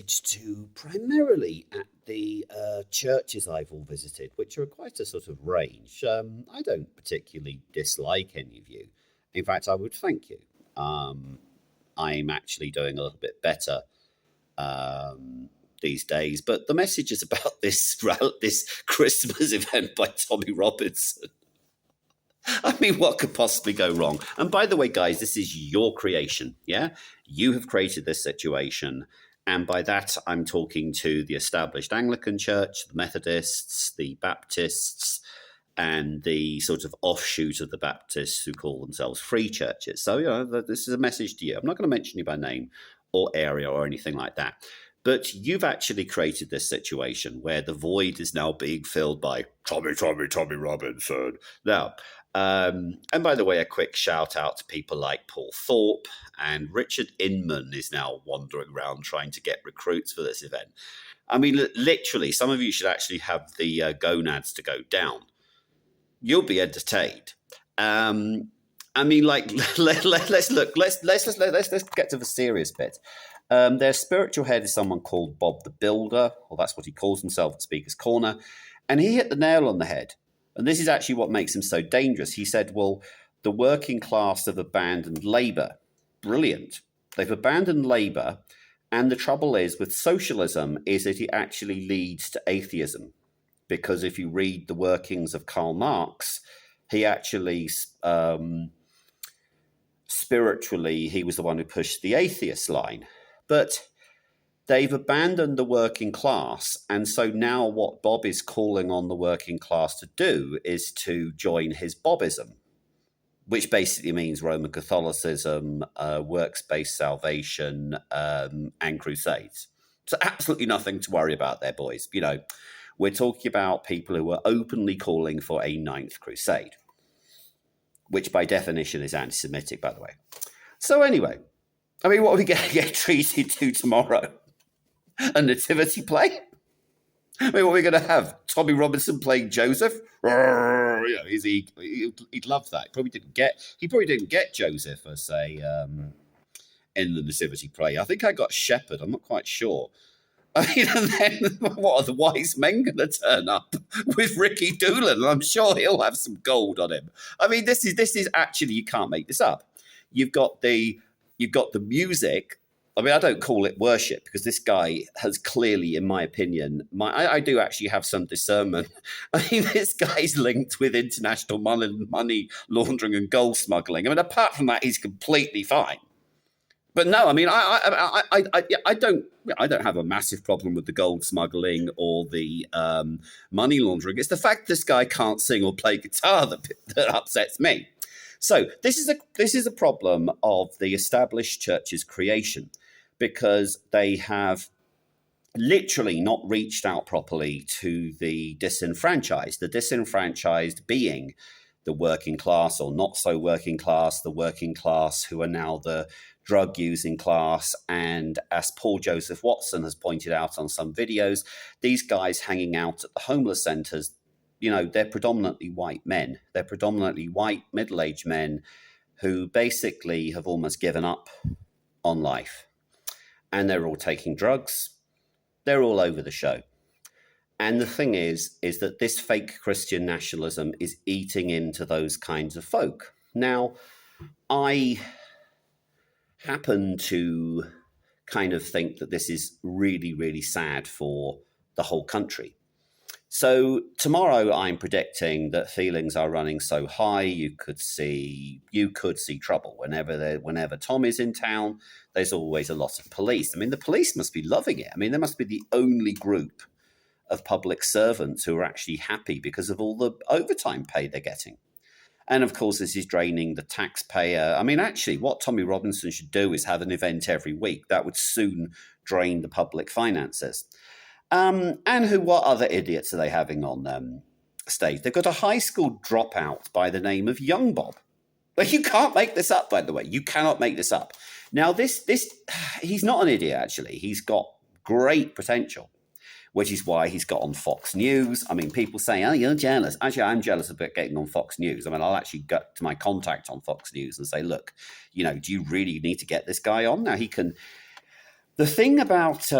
to primarily at the churches I've all visited, which are quite a sort of range. I don't particularly dislike any of you. In fact, I would thank you. I'm actually doing a little bit better these days, but the message is about this Christmas event by Tommy Robinson. I mean, what could possibly go wrong? And by the way, guys, this is your creation. Yeah. You have created this situation. And by that, I'm talking to the established Anglican Church, the Methodists, the Baptists, and the sort of offshoot of the Baptists who call themselves free churches. So, this is a message to you. I'm not going to mention you by name or area or anything like that. But you've actually created this situation where the void is now being filled by Tommy Robinson. Now, and by the way, a quick shout out to people like Paul Thorpe, and Richard Inman is now wandering around trying to get recruits for this event. I mean, literally, some of you should actually have the gonads to go down. You'll be entertained. I mean, like, let's look. Let's get to the serious bit. Their spiritual head is someone called Bob the Builder, or that's what he calls himself at Speaker's Corner, and he hit the nail on the head. And this is actually what makes him so dangerous. He said, well, the working class have abandoned Labour. Brilliant. They've abandoned Labour. And the trouble is with socialism is that it actually leads to atheism. Because if you read the workings of Karl Marx, he actually, spiritually, he was the one who pushed the atheist line. But they've abandoned the working class, and so now what Bob is calling on the working class to do is to join his Bobism, which basically means Roman Catholicism, works-based salvation, and crusades. So absolutely nothing to worry about there, boys. You know, we're talking about people who are openly calling for a ninth crusade, which by definition is anti-Semitic, by the way. So anyway, I mean, what are we going to get treated to tomorrow? A nativity play? I mean, what are we going to have? Tommy Robinson playing Joseph? He'd love that. He probably didn't get Joseph as in the nativity play. I think I got Shepherd. I'm not quite sure. I mean, and then what are the wise men going to turn up with Ricky Doolan? I'm sure he'll have some gold on him. I mean, this is actually, you can't make this up. You've got the music. I mean, I don't call it worship because this guy has clearly, in my opinion, I do actually have some discernment. I mean, this guy's linked with international money laundering and gold smuggling. I mean, apart from that, he's completely fine. But no, I mean, I don't have a massive problem with the gold smuggling or the money laundering. It's the fact this guy can't sing or play guitar that upsets me. So this is a problem of the established church's creation, because they have literally not reached out properly to the disenfranchised being the working class, or not so working class, the working class who are now the drug-using class. And as Paul Joseph Watson has pointed out on some videos, these guys hanging out at the homeless centres, you know, they're predominantly white men. They're predominantly white, middle-aged men who basically have almost given up on life. And they're all taking drugs. They're all over the show. And the thing is that this fake Christian nationalism is eating into those kinds of folk. Now, I happen to kind of think that this is really, really sad for the whole country. So tomorrow I'm predicting that feelings are running so high you could see trouble. Whenever Tom is in town, there's always a lot of police. I mean, the police must be loving it. I mean, they must be the only group of public servants who are actually happy because of all the overtime pay they're getting. And of course, this is draining the taxpayer. I mean, actually, what Tommy Robinson should do is have an event every week. That would soon drain the public finances. And what other idiots are they having on stage? They've got a high school dropout by the name of Young Bob. But you can't make this up, by the way. You cannot make this up. Now, he's not an idiot, actually. He's got great potential, which is why he's got on Fox News. I mean, people say, oh, you're jealous. Actually, I'm jealous about getting on Fox News. I mean, I'll actually go to my contact on Fox News and say, look, you know, do you really need to get this guy on? Now, he can The thing about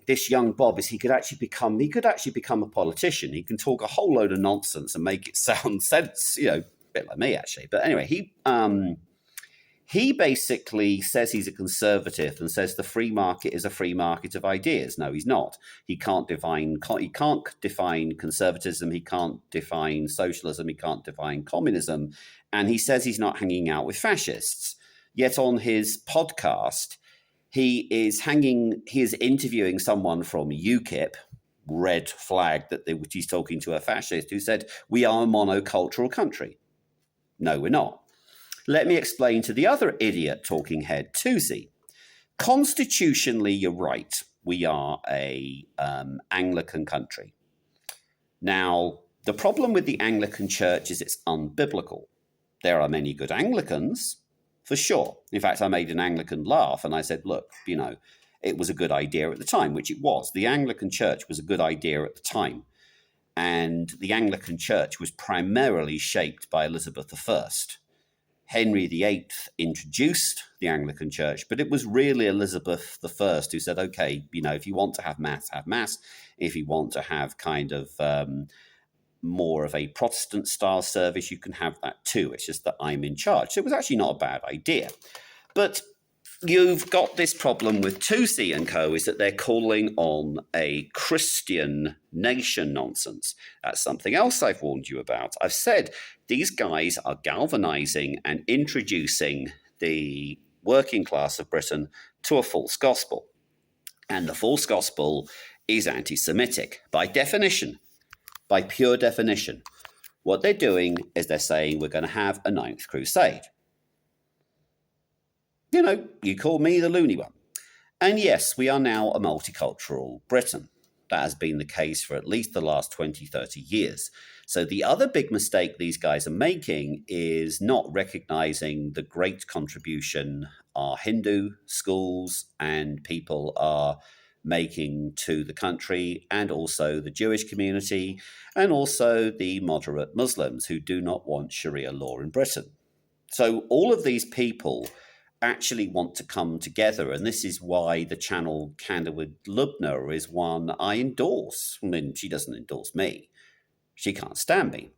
this young Bob is he could actually become a politician. He can talk a whole load of nonsense and make it sound sense, a bit like me actually. But anyway, he basically says he's a conservative and says the free market is a free market of ideas. No, he's not. He can't define conservatism. He can't define socialism. He can't define communism. And he says he's not hanging out with fascists. Yet on his podcast, he is interviewing someone from UKIP, red flag which he's talking to a fascist who said, we are a monocultural country. No, we're not. Let me explain to the other idiot talking head, Toosey. Constitutionally, you're right. We are a Anglican country. Now, the problem with the Anglican Church is it's unbiblical. There are many good Anglicans, for sure. In fact, I made an Anglican laugh and I said, look, it was a good idea at the time, which it was. The Anglican Church was a good idea at the time. And the Anglican Church was primarily shaped by Elizabeth I. Henry VIII introduced the Anglican Church, but it was really Elizabeth I who said, okay, if you want to have mass, have mass. If you want to have kind of more of a Protestant style service, you can have that too. It's just that I'm in charge. So it was actually not a bad idea. But you've got this problem with Toosey and co. is that they're calling on a Christian nation nonsense. That's something else I've warned you about. I've said these guys are galvanizing and introducing the working class of Britain to a false gospel. And the false gospel is anti-Semitic by definition, by pure definition. What they're doing is they're saying we're going to have a ninth crusade. You call me the loony one. And yes, we are now a multicultural Britain. That has been the case for at least the last 20, 30 years. So the other big mistake these guys are making is not recognizing the great contribution our Hindu schools and people are making to the country, and also the Jewish community, and also the moderate Muslims who do not want Sharia law in Britain. So all of these people actually want to come together, and this is why the channel Candid with Lubna is one I endorse. I mean, she doesn't endorse me. She can't stand me.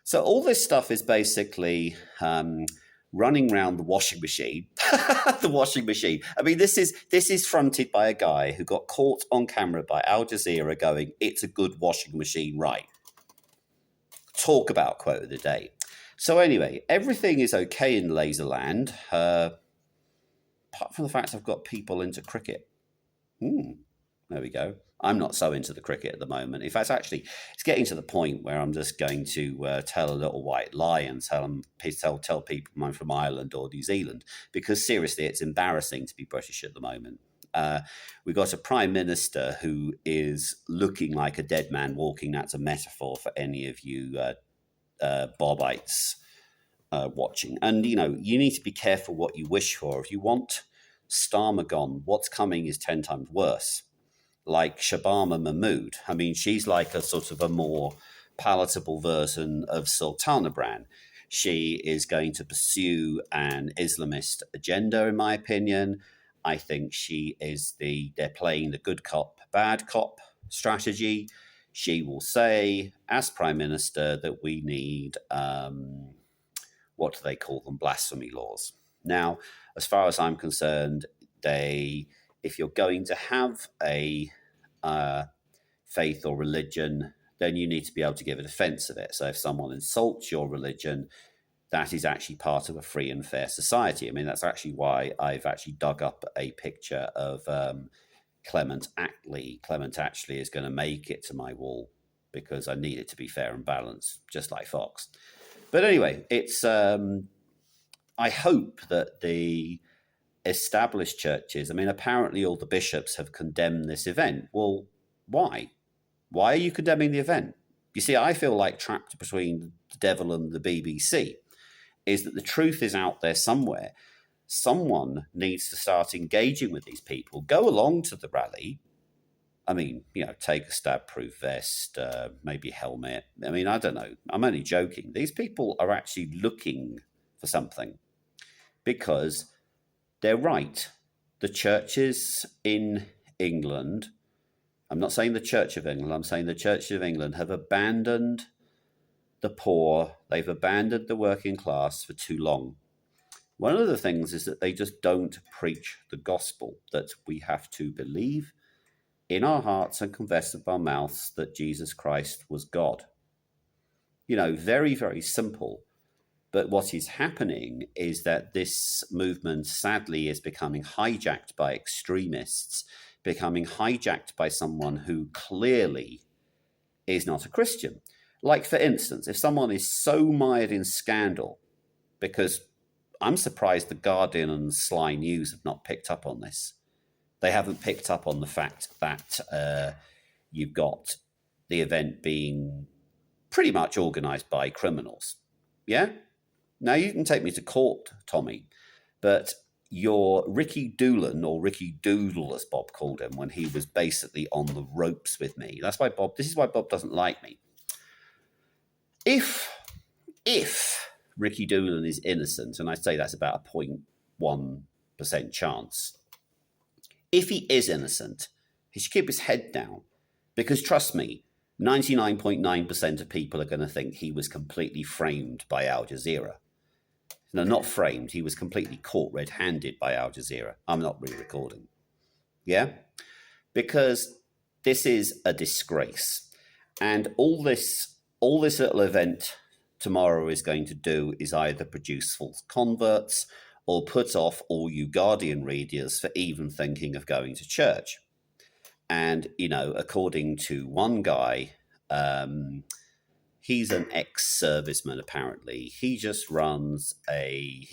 So all this stuff is basically running around the washing machine. The washing machine. I mean, this is fronted by a guy who got caught on camera by Al Jazeera going, "It's a good washing machine, right?" Talk about quote of the day. So anyway, everything is okay in Laserland, apart from the fact I've got people into cricket. There we go. I'm not so into the cricket at the moment. In fact, actually, it's getting to the point where I'm just going to tell a little white lie and tell people I'm from Ireland or New Zealand, because seriously, it's embarrassing to be British at the moment. We've got a prime minister who is looking like a dead man walking. That's a metaphor for any of you Bobites watching. And, you need to be careful what you wish for. If you want Starmagon, what's coming is 10 times worse. Like Shabama Mahmood. I mean, she's like a sort of a more palatable version of Sultana Bran. She is going to pursue an Islamist agenda, in my opinion. I think they're playing the good cop, bad cop strategy. She will say, as Prime Minister, that we need, what do they call them, blasphemy laws. Now, as far as I'm concerned, if you're going to have a faith or religion, then you need to be able to give a defense of it. So if someone insults your religion, that is actually part of a free and fair society. I mean, that's actually why I've actually dug up a picture of Clement Attlee. Clement actually is going to make it to my wall because I need it to be fair and balanced, just like Fox. But anyway, it's I hope that the established churches, I mean, apparently all the bishops have condemned this event. Well, why? Why are you condemning the event? You see, I feel like trapped between the devil and the BBC, is that the truth is out there somewhere. Someone needs to start engaging with these people. Go along to the rally. I mean, take a stab-proof vest, maybe a helmet. I mean, I don't know. I'm only joking. These people are actually looking for something because they're right. the churches in England, I'm not saying the Church of England, I'm saying the Church of England have abandoned the poor, they've abandoned the working class for too long. One of the things is that they just don't preach the gospel, that we have to believe in our hearts and confess with our mouths that Jesus Christ was God. Very, very simple. But what is happening is that this movement, sadly, is becoming hijacked by extremists, becoming hijacked by someone who clearly is not a Christian. Like, for instance, if someone is so mired in scandal, because I'm surprised the Guardian and Sly News have not picked up on this. They haven't picked up on the fact that you've got the event being pretty much organised by criminals. Yeah? Now, you can take me to court, Tommy, but your Ricky Doolan, or Ricky Doodle, as Bob called him, when he was basically on the ropes with me. This is why Bob doesn't like me. If Ricky Doolan is innocent, and I say that's about a 0.1% chance, if he is innocent, he should keep his head down, because trust me, 99.9% of people are going to think he was completely framed by Al Jazeera. No, not framed. He was completely caught red-handed by Al Jazeera. I'm not re-recording. Yeah? Because this is a disgrace. And all this little event tomorrow is going to do is either produce false converts or put off all you Guardian readers for even thinking of going to church. And, according to one guy, he's an ex-serviceman, apparently. He just runs a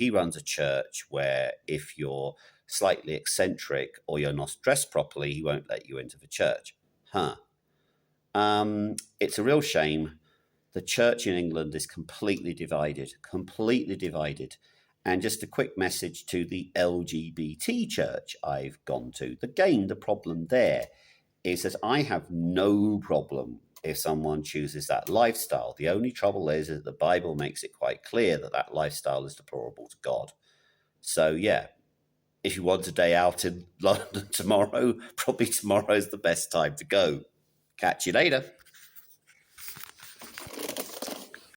church where if you're slightly eccentric or you're not dressed properly, he won't let you into the church. It's a real shame. The church in England is completely divided. And just a quick message to the LGBT church I've gone to. Again, the problem there is that I have no problem if someone chooses that lifestyle. The only trouble is that the Bible makes it quite clear that that lifestyle is deplorable to God. So, yeah, if you want a day out in London tomorrow, probably tomorrow is the best time to go. Catch you later.